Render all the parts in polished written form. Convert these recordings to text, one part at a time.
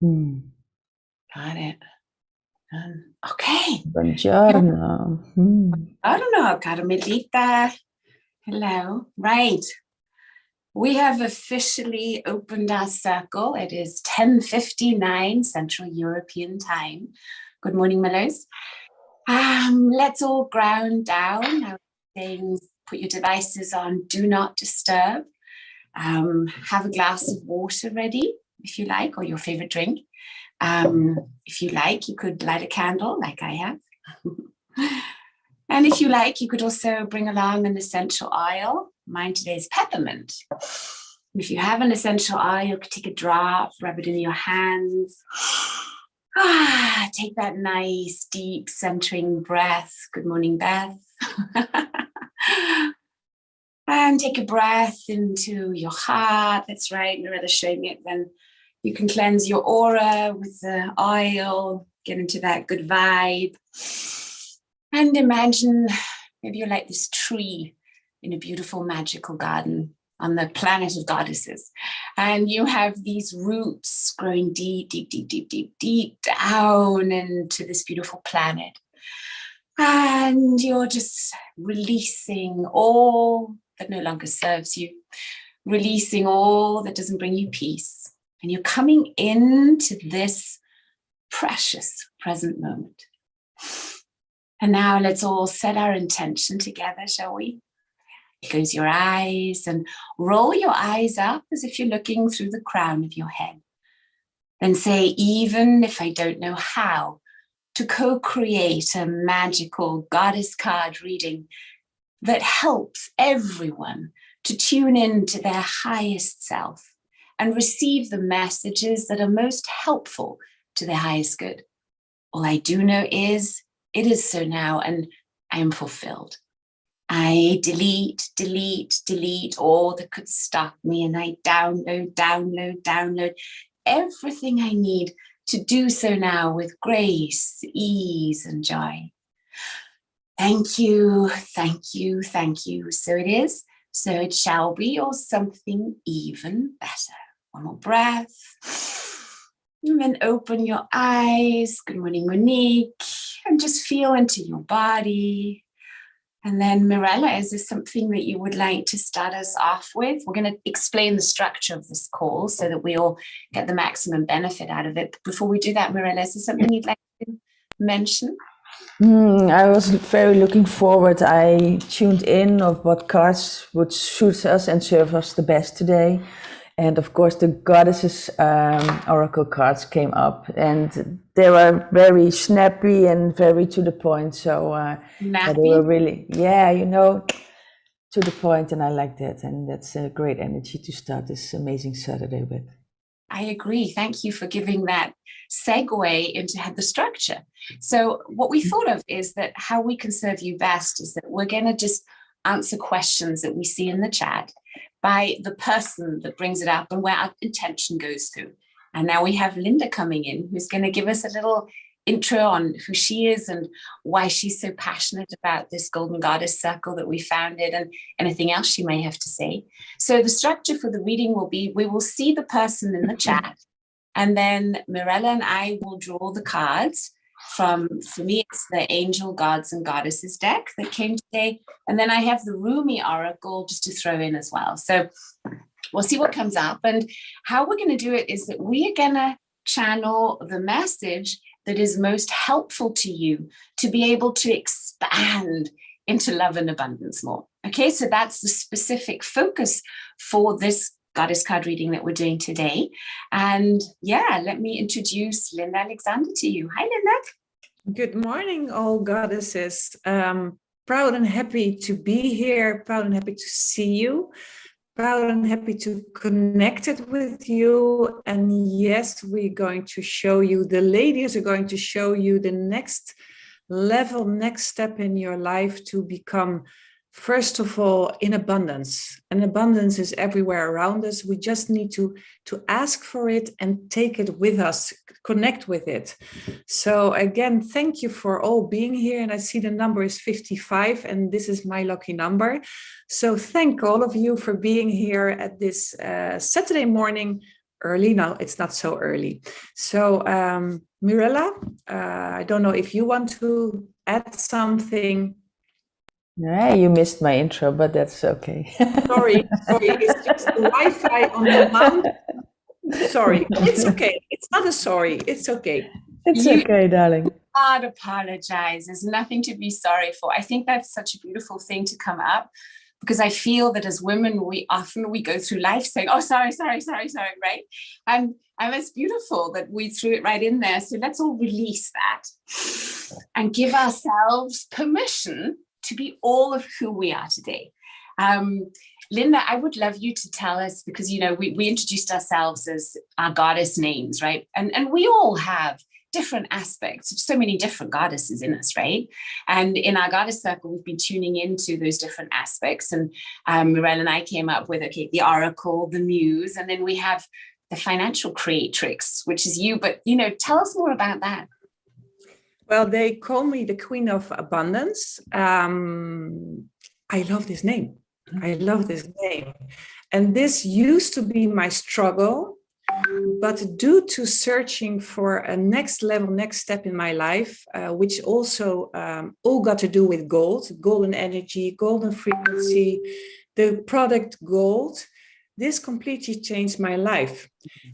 Got it. Okay. Buongiorno. Buongiorno, Carmelita. Hello. Right. We have officially opened our circle. It is 10:59 Central European Time. Good morning, Mellows. Let's all ground down. Now, saying, put your devices on Do Not Disturb. Have a glass of water ready, if you like, or your favorite drink. If you like, you could light a candle like I have. And if you like, you could also bring along an essential oil. Mine today is peppermint. If you have an essential oil, you could take a drop, rub it in your hands. Take that nice, deep, centering breath. Good morning, Beth. And take a breath into your heart. That's right, Loretta's showing it. Then you can cleanse your aura with the oil, get into that good vibe. And imagine maybe you're like this tree in a beautiful magical garden on the planet of goddesses. And you have these roots growing deep, deep, deep, deep, deep, deep down into this beautiful planet. And you're just releasing all that no longer serves you, releasing all that doesn't bring you peace. And you're coming into this precious present moment. And now let's all set our intention together, shall we? Close your eyes and roll your eyes up as if you're looking through the crown of your head. Then say, even if I don't know how to co-create a magical goddess card reading that helps everyone to tune in to their highest self and receive the messages that are most helpful to their highest good. All I do know is it is so now, and I am fulfilled. I delete, delete, delete all that could stop me, and I download, download, download everything I need to do so now with grace, ease, and joy. Thank you, thank you, thank you. So it is, so it shall be, or something even better. One more breath. And then open your eyes. Good morning, Monique. And just feel into your body. And then Mirella, is there something that you would like to start us off with? We're going to explain the structure of this call so that we all get the maximum benefit out of it. But before we do that, Mirella, is there something you'd like to mention? I was very looking forward. I tuned in of what cards would suit us and serve us the best today. And of course, the goddesses oracle cards came up, and they were very snappy and very to the point. So they were really, to the point, and I like that. And that's a great energy to start this amazing Saturday with. I agree. Thank you for giving that segue into the structure. So what we thought of is that how we can serve you best is that we're going to just answer questions that we see in the chat by the person that brings it up and where our intention goes through. And now we have Linda coming in, who's going to give us a little intro on who she is and why she's so passionate about this Golden Goddess Circle that we founded, and anything else she may have to say. So the structure for the reading will be, we will see the person in the chat, and then Mirella and I will draw the cards from, for me, it's the Angel Gods and Goddesses deck that came today. And then I have the Rumi Oracle just to throw in as well. So we'll see what comes up. And how we're going to do it is that we are going to channel the message that is most helpful to you to be able to expand into love and abundance more. Okay, so that's the specific focus for this goddess card reading that we're doing today. And yeah, let me introduce Linda Alexander to you. Hi, Linda. Good morning, all goddesses. Proud and happy to be here, proud and happy to see you, proud and happy to connect it with you. And yes, we're going to show you, the ladies are going to show you the next level, next step in your life to become, first of all, in abundance. And abundance is everywhere around us. We just need to ask for it and take it with us, connect with it. So again, thank you for all being here. And I see the number is 55, and this is my lucky number. So thank all of you for being here at this Saturday morning, early. No, it's not so early. So Mirella, I don't know if you want to add something. Yeah, you missed my intro, but that's okay. Sorry, it's just the Wi-Fi on the mountain. Sorry, it's okay. It's not a sorry. It's okay. It's okay, darling. Can't apologize. There's nothing to be sorry for. I think that's such a beautiful thing to come up, because I feel that as women, we go through life saying, oh, sorry, right? And it's beautiful that we threw it right in there. So let's all release that and give ourselves permission to be all of who we are today. Linda, I would love you to tell us, because, you know, we introduced ourselves as our goddess names, right? And we all have different aspects of so many different goddesses in us, right? And in our goddess circle, we've been tuning into those different aspects. And Mirella and I came up with, okay, the oracle, the muse, and then we have the financial creatrix, which is you. But, you know, tell us more about that. Well, they call me the Queen of Abundance. I love this name. And this used to be my struggle, but due to searching for a next level, next step in my life, which also all got to do with gold, golden energy, golden frequency, the product gold, this completely changed my life.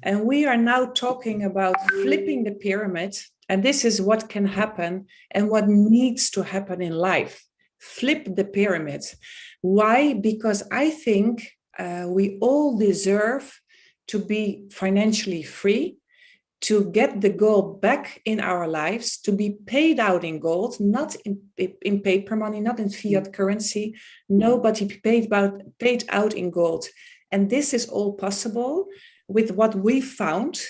And we are now talking about flipping the pyramid. And this is what can happen and what needs to happen in life. Flip the pyramid. Why? Because I think we all deserve to be financially free, to get the gold back in our lives, to be paid out in gold, not in paper money, not in fiat currency, nobody paid out in gold. And this is all possible with what we found.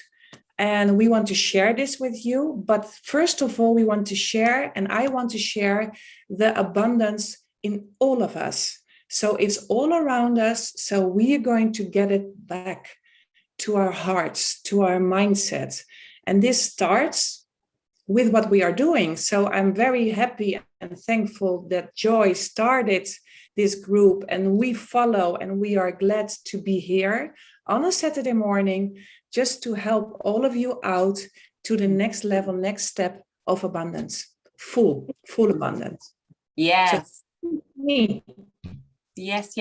And we want to share this with you. But first of all, we want to share, and I want to share the abundance in all of us. So it's all around us. So we are going to get it back to our hearts, to our mindset. And this starts with what we are doing. So I'm very happy and thankful that Joy started this group, and we follow, and we are glad to be here on a Saturday morning, just to help all of you out to the next level, next step of abundance, full abundance. Yes. So, me. Yes.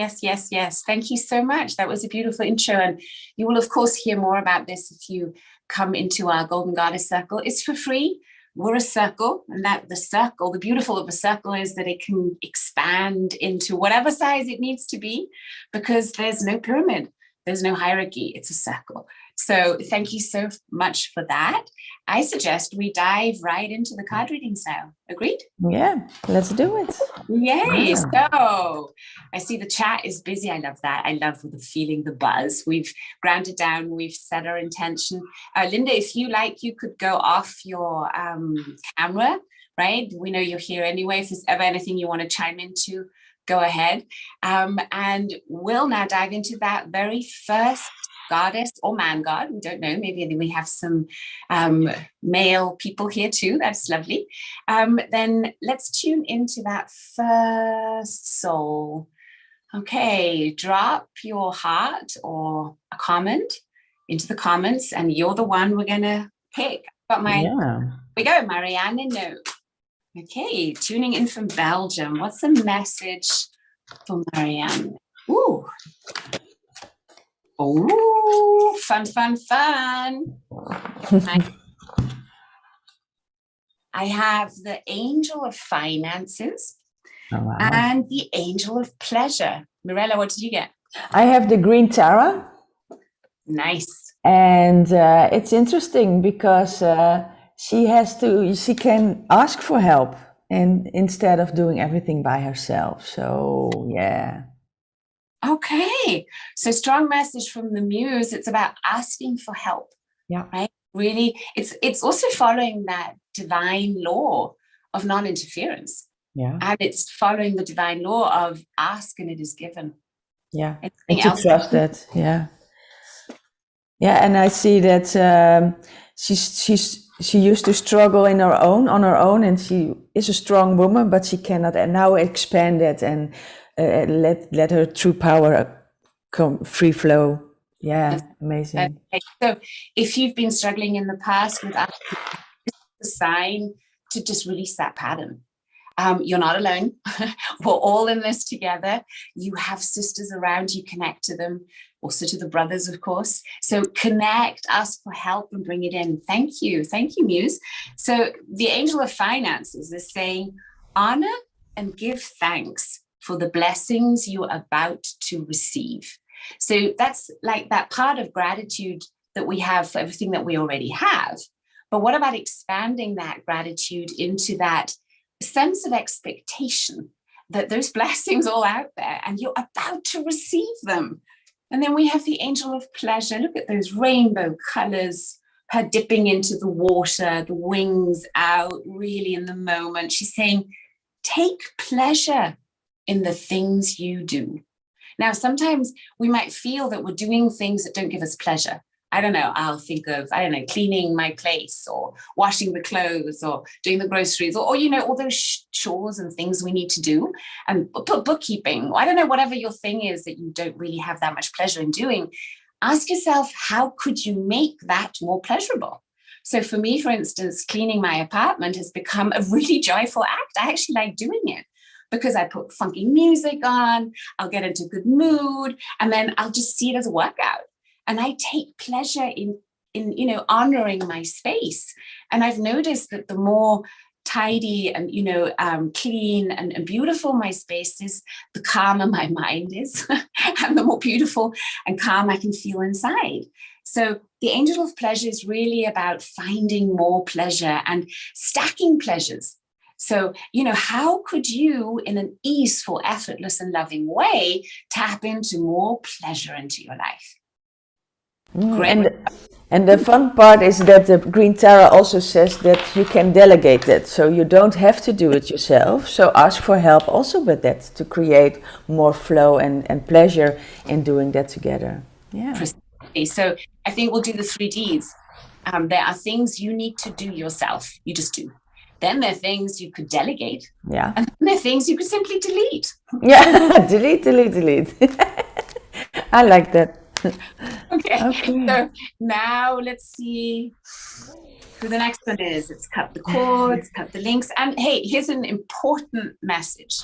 Thank you so much. That was a beautiful intro. And you will, of course, hear more about this if you come into our Golden Goddess Circle. It's for free. We're a circle, and that the circle, the beautiful of a circle is that it can expand into whatever size it needs to be, because there's no pyramid. There's no hierarchy. It's a circle. So thank you so much for that. I suggest we dive right into the card reading now. Agreed? Yeah, let's do it. Yay. Yeah. So I see the chat is busy. I love that. I love the feeling, the buzz. We've grounded down. We've set our intention. Linda, if you like, you could go off your camera, right? We know you're here anyway. If there's ever anything you want to chime into, go ahead. And we'll now dive into that very first goddess or man god. We don't know. Maybe we have some male people here too. That's lovely. Then let's tune into that first soul. Okay, drop your heart or a comment into the comments, and you're the one we're going to pick. Got my, we go, Marianne. No. Okay, tuning in from Belgium. What's the message for Marianne? Ooh. Oh, fun. I have the angel of finances and the angel of pleasure. Mirella, what did you get? I have the green Tara. Nice. And it's interesting because she can ask for help, and instead of doing everything by herself. So yeah. Okay, so strong message from the muse. It's about asking for help. Yeah. Right. Really, it's also following that divine law of non-interference. Yeah. And it's following the divine law of ask and it is given. Yeah. And to trust that. Yeah. Yeah, and I see that she used to struggle on her own, and she is a strong woman, but she cannot now expand it and let her true power come free flow Yeah, amazing. Okay. So if you've been struggling in the past with us, the sign to just release that pattern. You're not alone. We're all in this together. You have sisters around you, connect to them, also to the brothers, of course. So connect, ask for help and bring it in. Thank you. Thank you, Muse. So the angel of finances is saying, honor and give thanks for the blessings you're about to receive. So that's like that part of gratitude that we have for everything that we already have. But what about expanding that gratitude into that sense of expectation that those blessings all out there and you're about to receive them? And then we have the angel of pleasure. Look at those rainbow colors, her dipping into the water, the wings out, really in the moment. She's saying, take pleasure in the things you do. Now, sometimes we might feel that we're doing things that don't give us pleasure. I don't know, I'll think of, cleaning my place or washing the clothes or doing the groceries or all those chores and things we need to do, and bookkeeping. I don't know, whatever your thing is that you don't really have that much pleasure in doing. Ask yourself, how could you make that more pleasurable? So for me, for instance, cleaning my apartment has become a really joyful act. I actually like doing it because I put funky music on, I'll get into a good mood, and then I'll just see it as a workout. And I take pleasure in honoring my space. And I've noticed that the more tidy and, clean and beautiful my space is, the calmer my mind is, and the more beautiful and calm I can feel inside. So the angel of pleasure is really about finding more pleasure and stacking pleasures. So, how could you, in an easeful, effortless, and loving way, tap into more pleasure into your life? And the fun part is that the Green Tara also says that you can delegate it, so you don't have to do it yourself. So ask for help also with that to create more flow and pleasure in doing that together. Yeah. Precisely. So I think we'll do the 3Ds. There are things you need to do yourself. You just do. Then there are things you could delegate. Yeah. And then there are things you could simply delete. Yeah. delete. I like that. Okay. So now let's see who the next one is. Let's cut the cords, cut the links. And hey, here's an important message.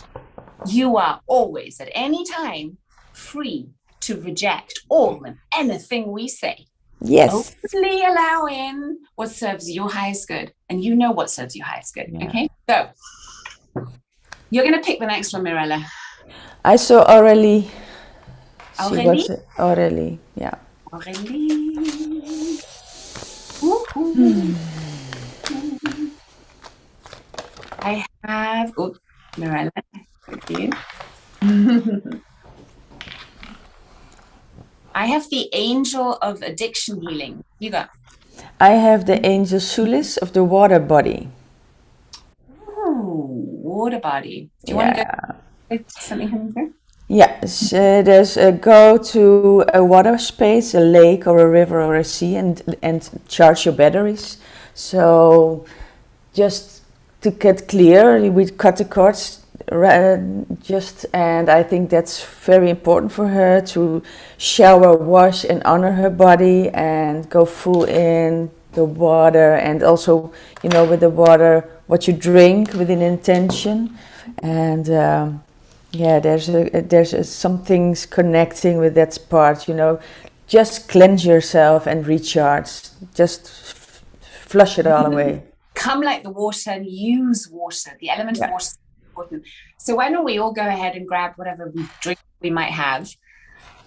You are always, at any time, free to reject all and anything we say. Yes. Only allow in what serves your highest good. And you know what serves your highest good. Yeah. Okay. So you're going to pick the next one, Mirella. I saw Aurélie. Aurélie? Yeah. Aurélie. I have, Mirella, thank you. I have the angel of addiction healing. You go. I have the angel Sulis of the water body. Ooh, water body. Do you want to go something coming through? Yeah, there's a go to a water space, a lake or a river or a sea, and charge your batteries. So just to get clear, we cut the cords and I think that's very important for her to shower, wash, and honor her body and go full in the water, and also with the water what you drink with an intention. And there's some things connecting with that part, just cleanse yourself and recharge, just flush it all away. Come like the water and use water. The element of water is important. So why don't we all go ahead and grab whatever drink we might have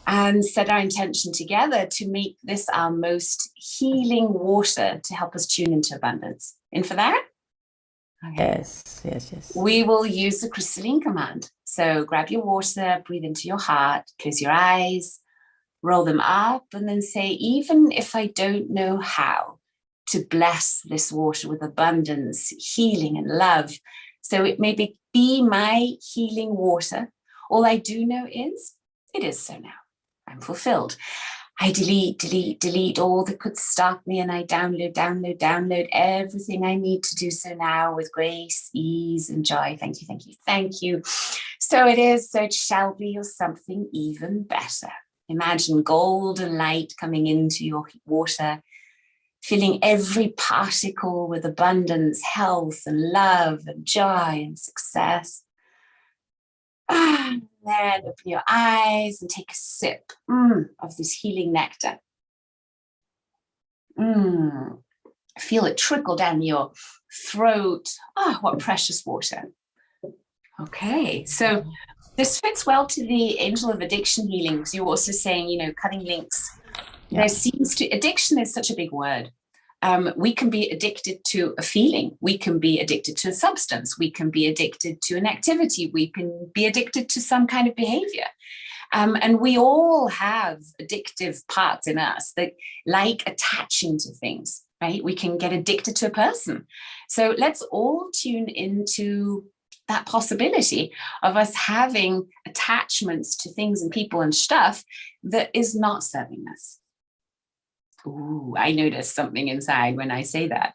and set our intention together to make this our most healing water to help us tune into abundance. In for that? Okay. Yes. We will use the crystalline command. So grab your water, breathe into your heart, close your eyes, roll them up, and then say, even if I don't know how to bless this water with abundance, healing, and love, so it may be my healing water, all I do know is, it is so now. I'm fulfilled. I delete all that could stop me, and I download everything I need to do so now with grace, ease, and joy. Thank you. So it is, so it shall be, or something even better. Imagine golden light coming into your water, filling every particle with abundance, health, and love, and joy, and success. And then open your eyes and take a sip of this healing nectar. Feel it trickle down your throat. What precious water. Okay, so this fits well to the angel of addiction healing, because you were also saying, cutting links. Yeah. Addiction is such a big word. We can be addicted to a feeling. We can be addicted to a substance. We can be addicted to an activity. We can be addicted to some kind of behavior. And we all have addictive parts in us that like attaching to things, right? We can get addicted to a person. So let's all tune into that possibility of us having attachments to things and people and stuff that is not serving us. Ooh, I notice something inside when I say that.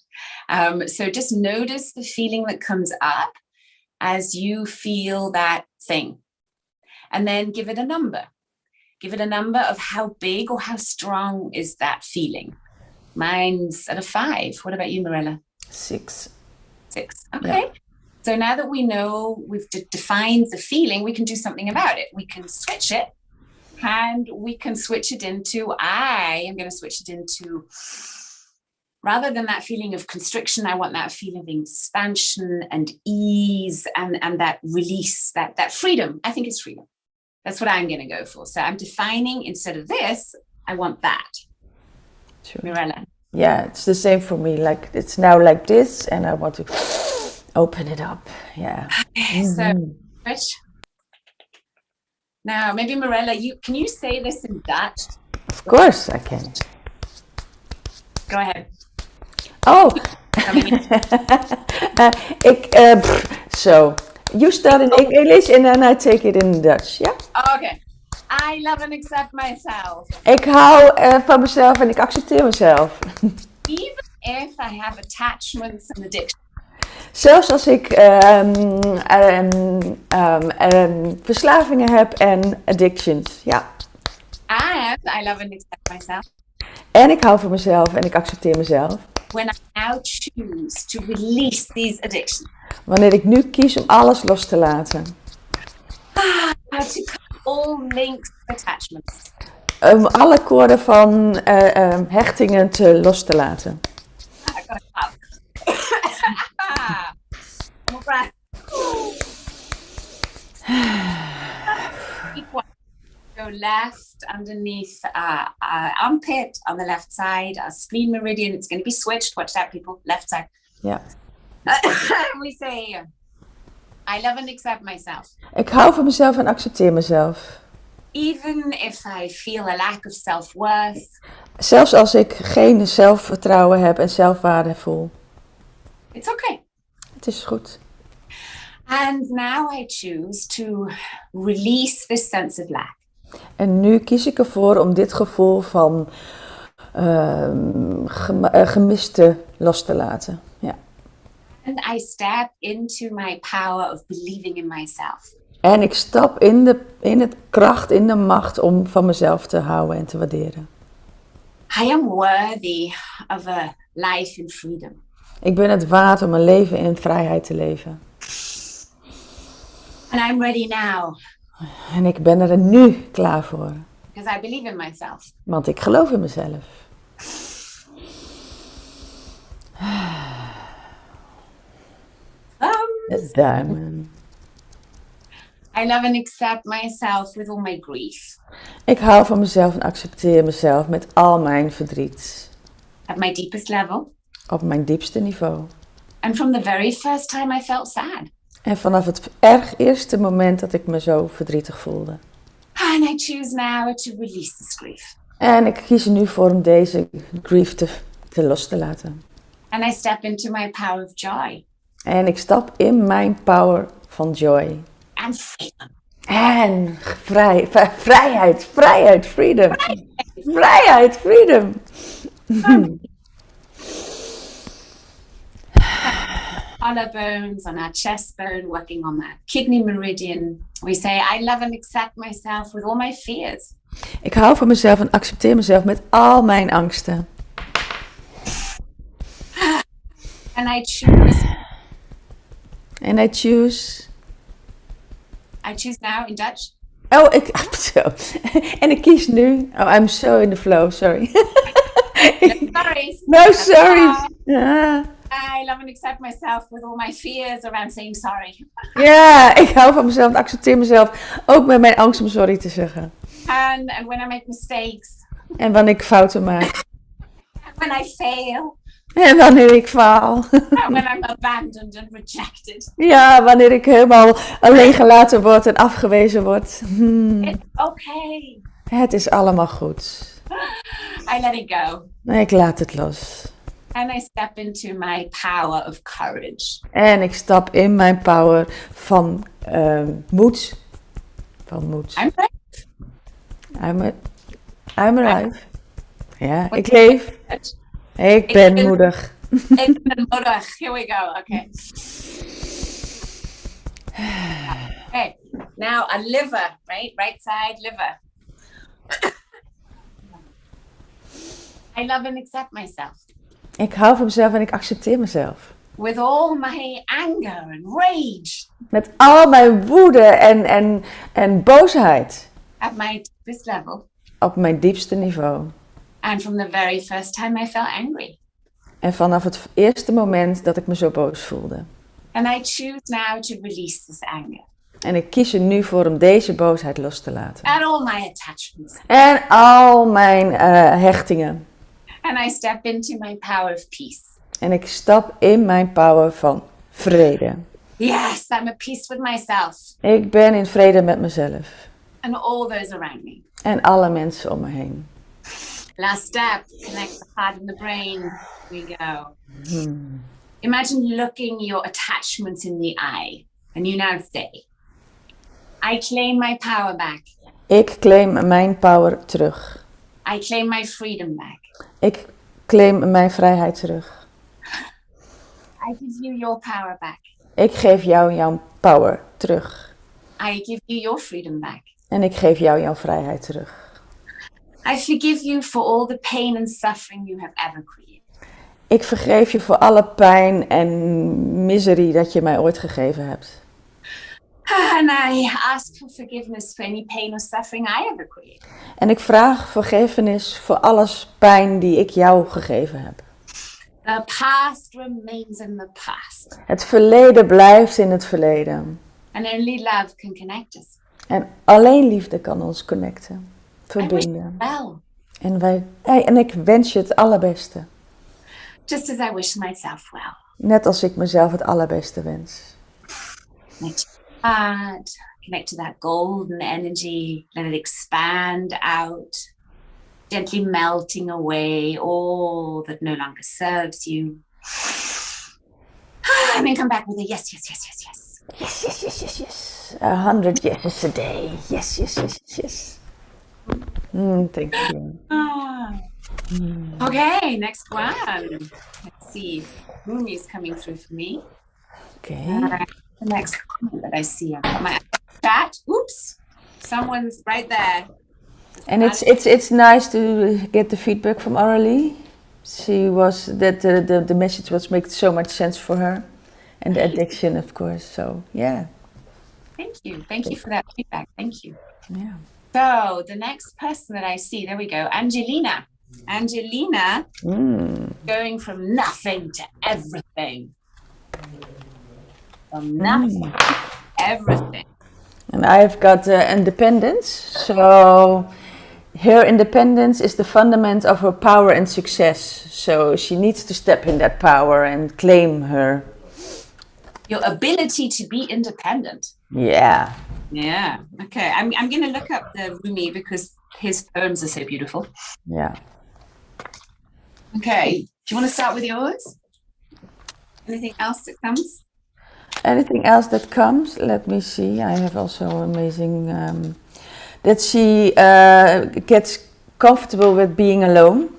So just notice the feeling that comes up as you feel that thing. And then give it a number. Give it a number of how big or how strong is that feeling. Mine's at a 5. What about you, Mirella? 6. 6. Okay. Yeah. So now that we know we've defined the feeling, we can do something about it. We can switch it, and we can switch it into, I am going to switch it into, rather than that feeling of constriction, I want that feeling of expansion and ease and that release, that freedom. I think it's freedom. That's what I'm going to go for. So I'm defining, instead of this, I want that. Sure. Mirella? Yeah, it's the same for me. Like, it's now like this, and I want to open it up. Yeah. So, Rich. Now, maybe Mirella, can you say this in Dutch? Of course I can. Go ahead. Oh. So you start in English and then I take it in Dutch, yeah? Okay. I love and accept myself. Ik hou van mezelf en ik accepteer mezelf. Even if I have attachments and addictions. Zelfs als ik verslavingen heb en addictions, ja. And I love and accept myself. En ik hou van mezelf en ik accepteer mezelf. When I now choose to release these addictions. Wanneer ik nu kies om alles los te laten. To cut all links, attachments. Alle koorden van hechtingen los te laten. Go left underneath armpit on the left side, our spleen meridian. It's going to be switched. Watch that, people. Left side. Yeah. We say, I love and accept myself. Ik hou van mezelf en accepteer mezelf. Even if I feel a lack of self-worth. Zelfs als ik geen zelfvertrouwen heb en zelfwaarde voel. It's okay. Het is goed. And now I choose to release this sense of lack. En nu kies ik ervoor om dit gevoel van gemiste los te laten. Ja. And I step into my power of believing in myself. En ik stap in het kracht, in de macht om van mezelf te houden en te waarderen. I am worthy of a life in freedom. Ik ben het waard om een leven in vrijheid te leven. And I'm ready now. En ik ben er nu klaar voor. Because I believe in myself. Want ik geloof in mezelf. De duimen. I love and accept myself with all my grief. Ik hou van mezelf en accepteer mezelf met al mijn verdriet. At my deepest level. Op mijn diepste niveau. And from the very first time I felt sad. En vanaf het eerste moment dat ik me zo verdrietig voelde. And I choose now to release this grief. En ik kies er nu voor om deze grief te los te laten. And I step into my power of joy. En ik stap in mijn power van joy. And freedom. En vrijheid, freedom. Vrijheid, freedom. Collarbones, on our chest bone, working on that kidney meridian. We say, I love and accept myself with all my fears. Ik hou van mezelf en accepteer mezelf met al mijn angsten. And I choose. And I choose. I choose now in Dutch. Oh, zo. En ik kies nu. Oh, I'm so in the flow, sorry. No, sorry. No, sorry. Ah. I love and accept myself with all my fears around saying sorry. Ja, ik hou van mezelf en accepteer mezelf. Ook met mijn angst om sorry te zeggen. And when I make mistakes. En wanneer ik fouten maak. And when I fail. En wanneer ik faal. And when I'm abandoned and rejected. Ja, wanneer ik helemaal alleen gelaten word en afgewezen word. It's okay. Het is allemaal goed. I let it go. Ik laat het los. And I step into my power of courage. En ik stap in mijn power van moed. Van moed. I'm brave. I'm alive. Ja, ik leef. Ik ben moedig. Ik ben moedig. Here we go. Okay. Okay. Now a liver, right side liver. I love and accept myself. Ik hou van mezelf en ik accepteer mezelf. With all my anger and rage. Met al mijn woede en boosheid. At my deepest level. Op mijn diepste niveau. And from the very first time I felt angry. En vanaf het eerste moment dat ik me zo boos voelde. And I choose now to release this anger. En ik kies er nu voor om deze boosheid los te laten. And all my attachments. En al mijn hechtingen. And I step into my power of peace. En ik stap in mijn power van vrede. Yes, I'm at peace with myself. Ik ben in vrede met mezelf. And all those around me. En alle mensen om me heen. Last step, connect the heart and the brain. Here we go. Imagine looking your attachments in the eye. And you now say, I claim my power back. Ik claim mijn power terug. I claim my freedom back. Ik claim mijn vrijheid terug. I give you your power back. Ik geef jou jouw power terug. I give you your freedom back. En ik geef jou jouw vrijheid terug. I forgive you for all the pain and suffering you have ever created. Ik vergeef je voor alle pijn en miserie dat je mij ooit gegeven hebt. And I ask for forgiveness for any pain or suffering I ever created. En ik vraag vergiffenis voor alles pijn die ik jou gegeven heb. The past remains in the past. Het verleden blijft in het verleden. And only love can connect us. En alleen liefde kan ons connecten, verbinden. Well, En ik wens je het allerbeste. just as I wish myself well. Net als ik mezelf het allerbeste wens. Connect to your heart, connect to that golden energy, let it expand out, gently melting away all that no longer serves you. And then come back with a yes, yes, yes, yes, yes. Yes, yes, yes, yes, yes. 100 yeses a day. Yes, yes, yes, yes, yes. Thank you. Okay, next one. Let's see. Rumi is coming through for me. Okay. The next comment that I see, I've got my chat. Oops, someone's right there. And it's nice to get the feedback from Aurelie. She was that the message was making so much sense for her, and the addiction, of course. So yeah. Thank you for that feedback. Thank you. Yeah. So the next person that I see, there we go, Angelina. Angelina, going from nothing to everything. From nothing to everything. And I've got independence. So her independence is the fundament of her power and success. So she needs to step in that power and claim her. Your ability to be independent. Yeah. Yeah. Okay. I'm going to look up the Rumi because his poems are so beautiful. Yeah. Okay. Do you want to start with yours? Anything else that comes? Anything else that comes? Let me see. I have also amazing that she gets comfortable with being alone,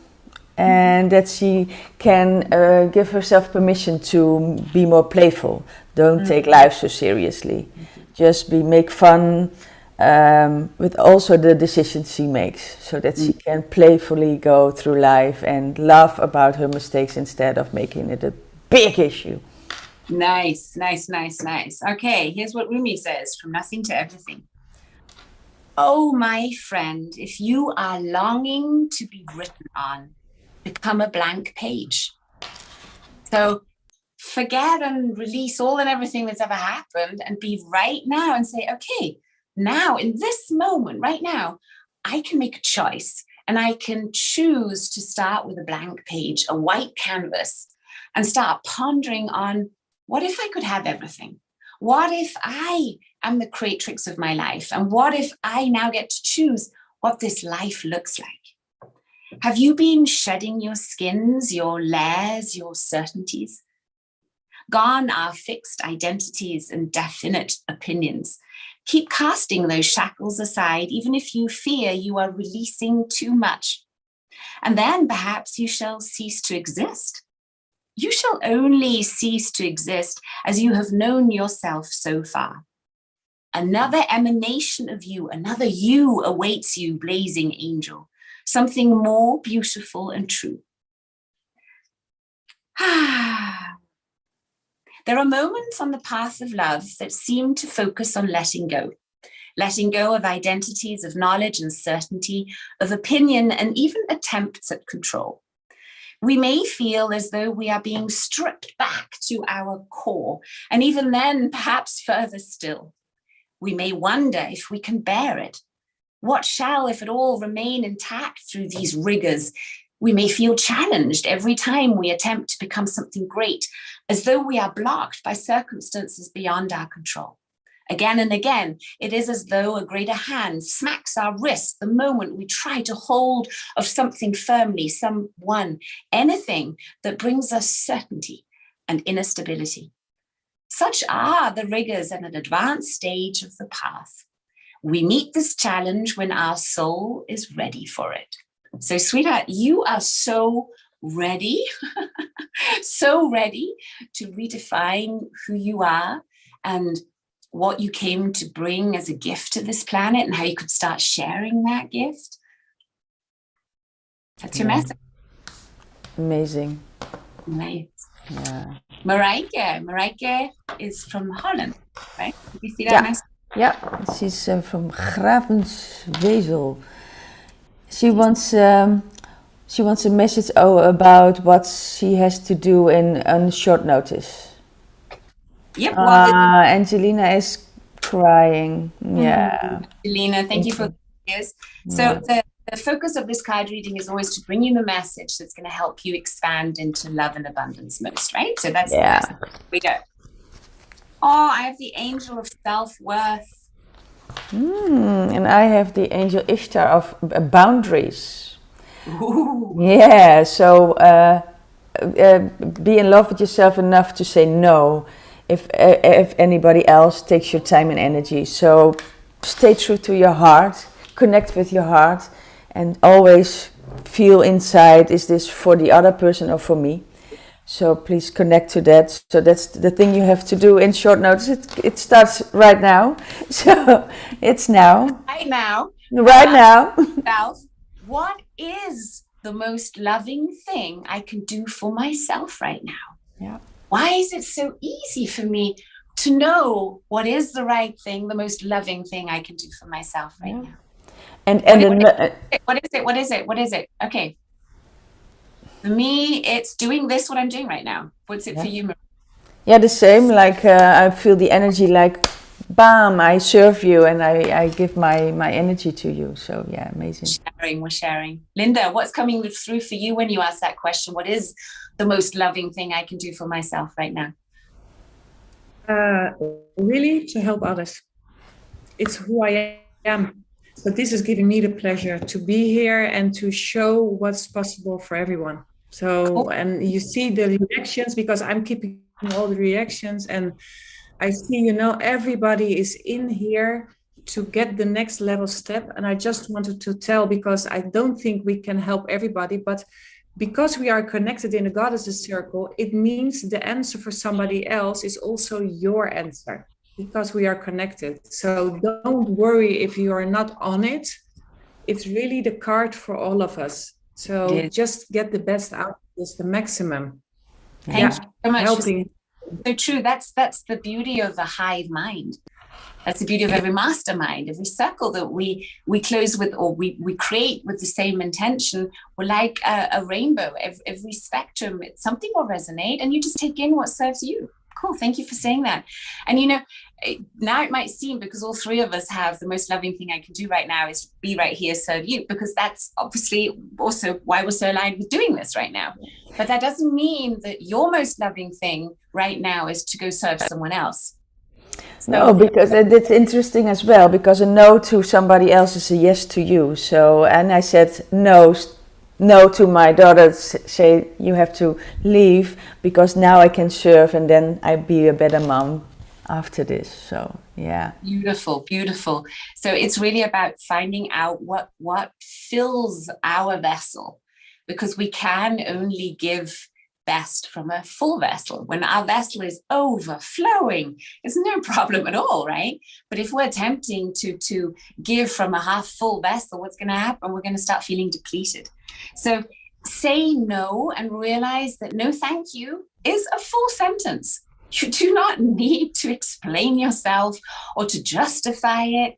and that she can give herself permission to be more playful. Don't take life so seriously. Just make fun, with also the decisions she makes, so that she can playfully go through life and laugh about her mistakes instead of making it a big issue. Nice, nice, nice, nice. Okay, here's what Rumi says, from nothing to everything. Oh, my friend, if you are longing to be written on, become a blank page. So forget and release all and everything that's ever happened and be right now and say, okay, now in this moment, right now, I can make a choice and I can choose to start with a blank page, a white canvas, and start pondering on, what if I could have everything? What if I am the creatrix of my life? And what if I now get to choose what this life looks like? Have you been shedding your skins, your layers, your certainties? Gone are fixed identities and definite opinions. Keep casting those shackles aside, even if you fear you are releasing too much. And then perhaps you shall cease to exist. You shall only cease to exist as you have known yourself so far. Another emanation of you, another you awaits you, blazing angel, something more beautiful and true. There are moments on the path of love that seem to focus on letting go of identities, of knowledge and certainty, of opinion, and even attempts at control. We may feel as though we are being stripped back to our core, and even then, perhaps further still. We may wonder if we can bear it. What shall, if at all, remain intact through these rigors? We may feel challenged every time we attempt to become something great, as though we are blocked by circumstances beyond our control. Again and again, it is as though a greater hand smacks our wrist the moment we try to hold of something firmly, someone, anything that brings us certainty and inner stability. Such are the rigors at an advanced stage of the path. We meet this challenge when our soul is ready for it. So, sweetheart, you are so ready, so ready to redefine who you are and what you came to bring as a gift to this planet and how you could start sharing that gift. That's your message. Amazing. Nice. Yeah. Marijke is from Holland, right? Did you see that message? Yeah, she's from Gravenswezel. She wants a message about what she has to do on short notice. Yep. Angelina is crying. Yeah. Angelina, thank you for this. So the focus of this card reading is always to bring you the message that's going to help you expand into love and abundance most, right? So that's we go. Oh, I have the angel of self-worth. And I have the angel Ishtar of boundaries. Ooh. Yeah, so be in love with yourself enough to say no if anybody else takes your time and energy. So stay true to your heart, connect with your heart, and always feel inside, is this for the other person or for me? So please connect to that. So that's the thing you have to do in short notice. It starts right now. So it's now. Right now. Right now. What is the most loving thing I can do for myself right now? Yeah. Why is it so easy for me to know what is the right thing, the most loving thing I can do for myself right now? What is it? Okay. For me, it's doing this, what I'm doing right now. What's it for you, Marie? Yeah, the same. Like I feel the energy like, bam, I serve you and I give my energy to you. So yeah, amazing. We're sharing. Linda, what's coming through for you when you ask that question? What is the most loving thing I can do for myself right now? Really to help others. It's who I am. But this is giving me the pleasure to be here and to show what's possible for everyone. So, cool. And you see the reactions because I'm keeping all the reactions and I see, everybody is in here to get the next level step. And I just wanted to tell, because I don't think we can help everybody, but because we are connected in a goddesses circle, it means the answer for somebody else is also your answer. because we are connected. So don't worry if you are not on it. It's really the card for all of us. So just get the best out of this, the maximum. Thank you so much. Helping. So true. That's the beauty of a hive mind. That's the beauty of every mastermind, every circle that we close with, or we create with the same intention. We're like a rainbow. Every spectrum, something will resonate, and you just take in what serves you. Cool. Thank you for saying that. And now it might seem, because all three of us have, the most loving thing I can do right now is be right here, serve you, because that's obviously also why we're so aligned with doing this right now. But that doesn't mean that your most loving thing right now is to go serve someone else. So, no, because it's interesting as well, because a no to somebody else is a yes to you. So, and I said no to my daughter, say you have to leave, because now I can serve, and then I be a better mom after this. So yeah, beautiful. So it's really about finding out what fills our vessel, because we can only give best from a full vessel. When our vessel is overflowing, it's no problem at all, right? But if we're attempting to give from a half full vessel, what's going to happen? We're going to start feeling depleted. So say no and realize that no thank you is a full sentence. You do not need to explain yourself or to justify it.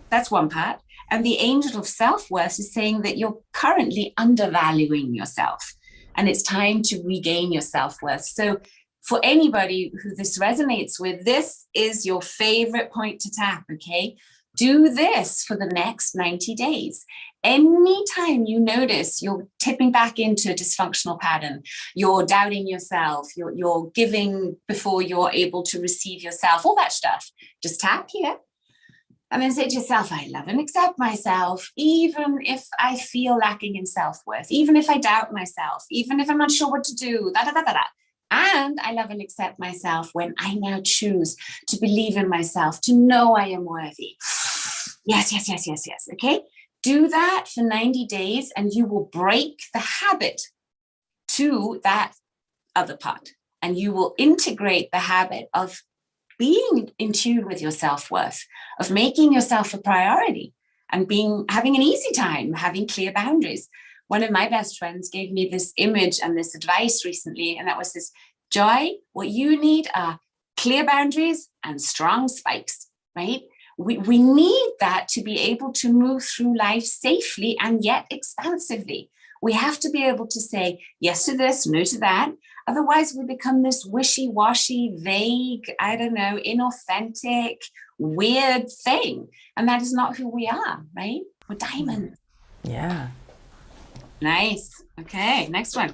That's one part. And the angel of self-worth is saying that you're currently undervaluing yourself, and it's time to regain your self-worth. So for anybody who this resonates with, this is your favorite point to tap, okay? Do this for the next 90 days. Anytime you notice you're tipping back into a dysfunctional pattern, you're doubting yourself, you're giving before you're able to receive yourself, all that stuff, just tap here. And then say to yourself, I love and accept myself, even if I feel lacking in self-worth, even if I doubt myself, even if I'm not sure what to do, And I love and accept myself when I now choose to believe in myself, to know I am worthy. Yes. Okay? Do that for 90 days and you will break the habit to that other part. And you will integrate the habit of being in tune with your self-worth, of making yourself a priority, and having an easy time, having clear boundaries. One of my best friends gave me this image and this advice recently, and that was this: Joy, what you need are clear boundaries and strong spikes, right? We need that to be able to move through life safely and yet expansively. We have to be able to say yes to this, no to that. Otherwise, we become this wishy-washy, vague, inauthentic, weird thing. And that is not who we are, right? We're diamonds. Yeah. Nice. Okay, next one.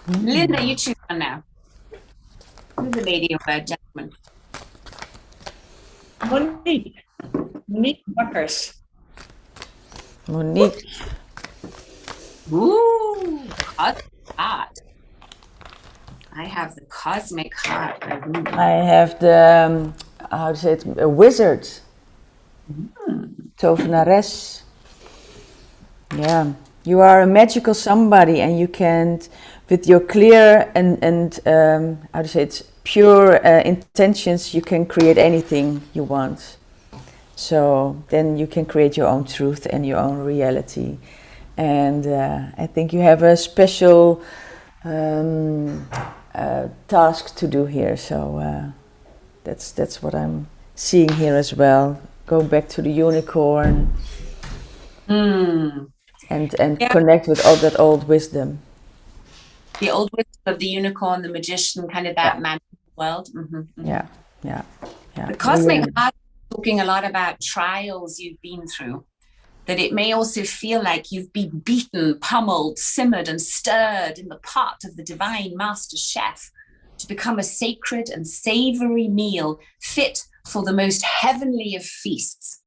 Linda, you choose one now. Who's the lady or a gentleman? Monique Buckers. Monique. Ooh, cosmic heart. I have the cosmic heart. I have the, a wizard. Tovenares. Yeah. You are a magical somebody, and you can, with your clear and pure intentions, you can create anything you want. So then you can create your own truth and your own reality. And I think you have a special task to do here. So that's what I'm seeing here as well. Go back to the unicorn. And connect with all that old wisdom. The old wisdom of the unicorn, the magician, kind of that magic world. Yeah. The cosmic heart is talking a lot about trials you've been through. That it may also feel like you've been beaten, pummeled, simmered, and stirred in the pot of the divine master chef to become a sacred and savory meal fit for the most heavenly of feasts.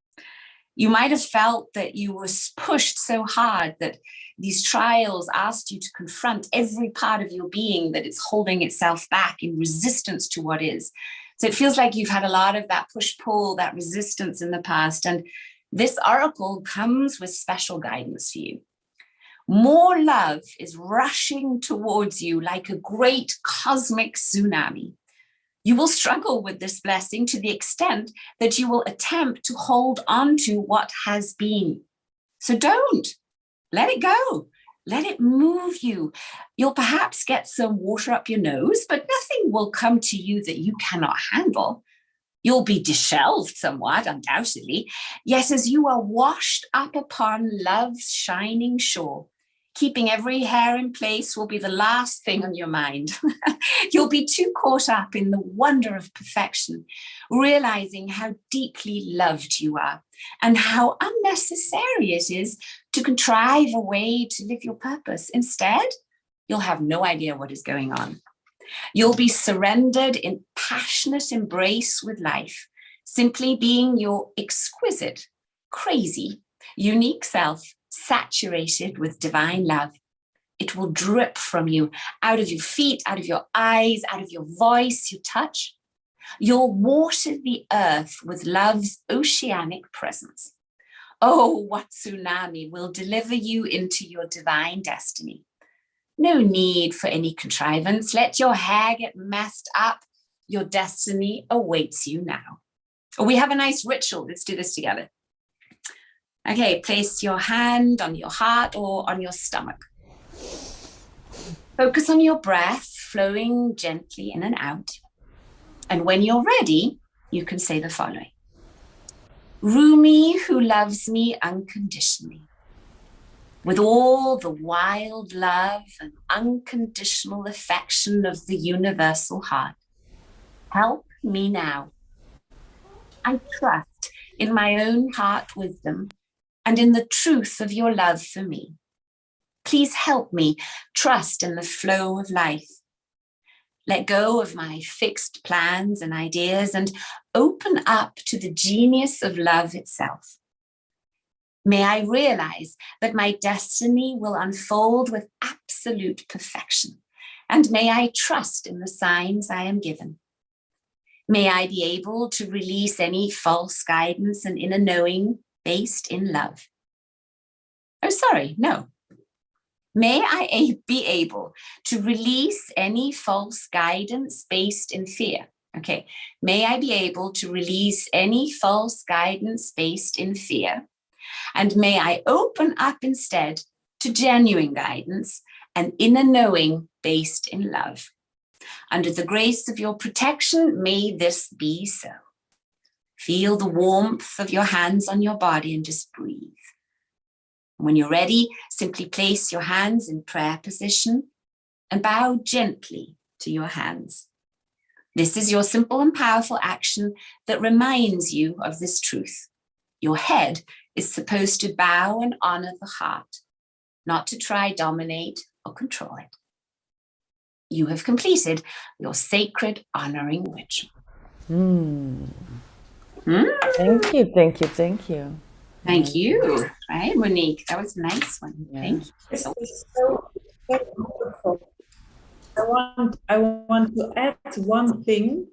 You might have felt that you were pushed so hard that these trials asked you to confront every part of your being that it's holding itself back in resistance to what is. So it feels like you've had a lot of that push-pull, that resistance in the past. And this oracle comes with special guidance for you. More love is rushing towards you like a great cosmic tsunami. You will struggle with this blessing to the extent that you will attempt to hold on to what has been. So don't. Let it go. Let it move you. You'll perhaps get some water up your nose, but nothing will come to you that you cannot handle. You'll be disheveled somewhat, undoubtedly, yet as you are washed up upon love's shining shore, keeping every hair in place will be the last thing on your mind. You'll be too caught up in the wonder of perfection, realizing how deeply loved you are and how unnecessary it is to contrive a way to live your purpose. Instead, you'll have no idea what is going on. You'll be surrendered in passionate embrace with life, simply being your exquisite, crazy, unique self, saturated with divine love. It will drip from you, out of your feet, out of your eyes, out of your voice, your touch. You'll water the earth with love's oceanic presence. Oh, what tsunami will deliver you into your divine destiny. No need for any contrivance. Let your hair get messed up. Your destiny awaits you now. We have a nice ritual. Let's do this together. Okay, place your hand on your heart or on your stomach. Focus on your breath flowing gently in and out. And when you're ready, you can say the following. Rumi, who loves me unconditionally, with all the wild love and unconditional affection of the universal heart, help me now. I trust in my own heart wisdom and in the truth of your love for me. Please help me trust in the flow of life. Let go of my fixed plans and ideas and open up to the genius of love itself. May I realize that my destiny will unfold with absolute perfection, and may I trust in the signs I am given. May I be able to release any false guidance and inner knowing based in love. Oh, sorry, no. May I be able to release any false guidance based in fear. Okay, may I be able to release any false guidance based in fear. And may I open up instead to genuine guidance and inner knowing based in love. Under the grace of your protection, may this be so. Feel the warmth of your hands on your body and just breathe. When you're ready, simply place your hands in prayer position and bow gently to your hands. This is your simple and powerful action that reminds you of this truth. Your head is supposed to bow and honor the heart, not to try dominate or control it. You have completed your sacred honoring ritual. Thank you, thank you, thank you. Thank you. Right, Monique, that was a nice one. Yeah. Thank you. This is so beautiful. I want to add one thing,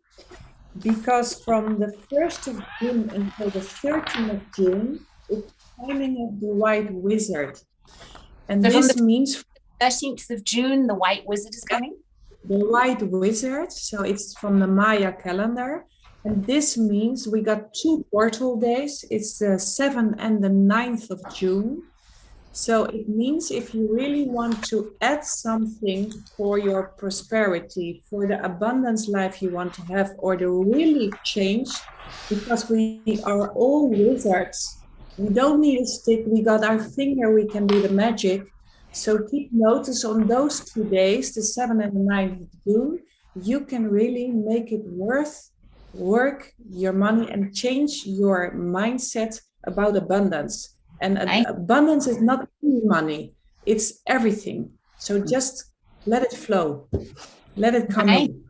because from the 1st of June until the 13th of June, it's timing of the White Wizard. And So this from the means 13th of June, the White Wizard is coming? the White Wizard, so it's from the Maya calendar. And this means we got 2 portal days. It's the 7th and the 9th of June. So it means if you really want to add something for your prosperity, for the abundance life you want to have, or to really change, because we are all wizards. We don't need a stick, we got our finger, we can do the magic. So keep notice on those 2 days, the 7th and the 9th of June, you can really make it work your money and change your mindset about abundance. And abundance is not only money, it's everything. So just let it flow, let it come in.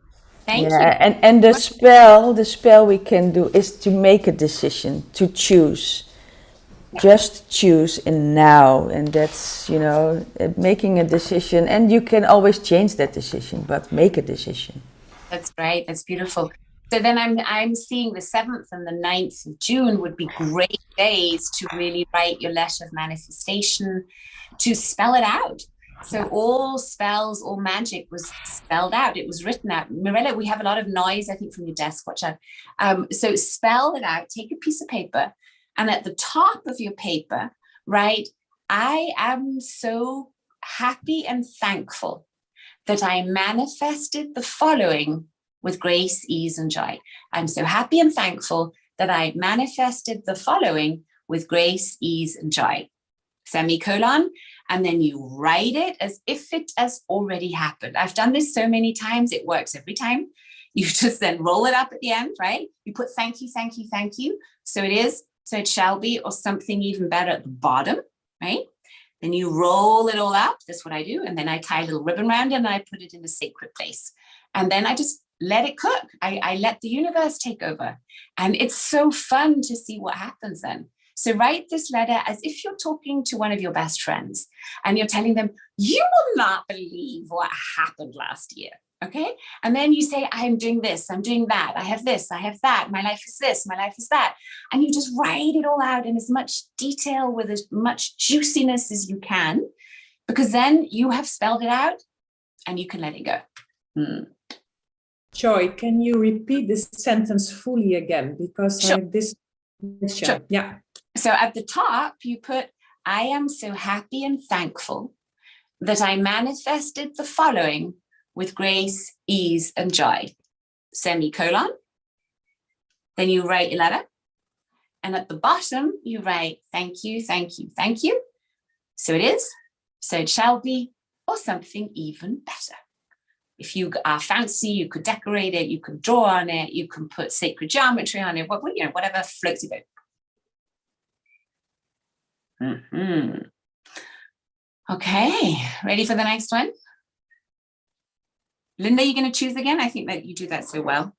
Thank you. And the spell we can do is to make a decision, to choose. Just choose in now, and that's, making a decision, and you can always change that decision, but make a decision. That's great. That's beautiful. So then I'm seeing the 7th and the 9th of June would be great days to really write your letter of manifestation, to spell it out. So all spells, all magic was spelled out. It was written out. Mirella, we have a lot of noise, I think, from your desk. Watch out. So spell it out. Take a piece of paper, and at the top of your paper, write, I am so happy and thankful that I manifested the following with grace, ease, and joy. I'm so happy and thankful that I manifested the following with grace, ease, and joy. Semicolon, and then you write it as if it has already happened. I've done this so many times, it works every time. You just then roll it up at the end, right? You put thank you, thank you, thank you. So it is, so it shall be, or something even better at the bottom, right? Then you roll it all up. That's what I do. And then I tie a little ribbon around it and I put it in a sacred place. And then I just let it cook. I let the universe take over. And it's so fun to see what happens then. So write this letter as if you're talking to one of your best friends and you're telling them, you will not believe what happened last year. Okay. And then you say, I'm doing this, I'm doing that, I have this, I have that, my life is this, my life is that. And you just write it all out in as much detail with as much juiciness as you can, because then you have spelled it out and you can let it go. Joy, can you repeat this sentence fully again? Because Sure. I have this. Sure. Yeah. So at the top, you put, I am so happy and thankful that I manifested the following with grace, ease, and joy. Semicolon. Then you write your letter. And at the bottom, you write, thank you, thank you, thank you. So it is, so it shall be, or something even better. If you are fancy, you could decorate it, you can draw on it, you can put sacred geometry on it, whatever floats your boat. Okay, ready for the next one? Linda, you're going to choose again? I think that you do that so well.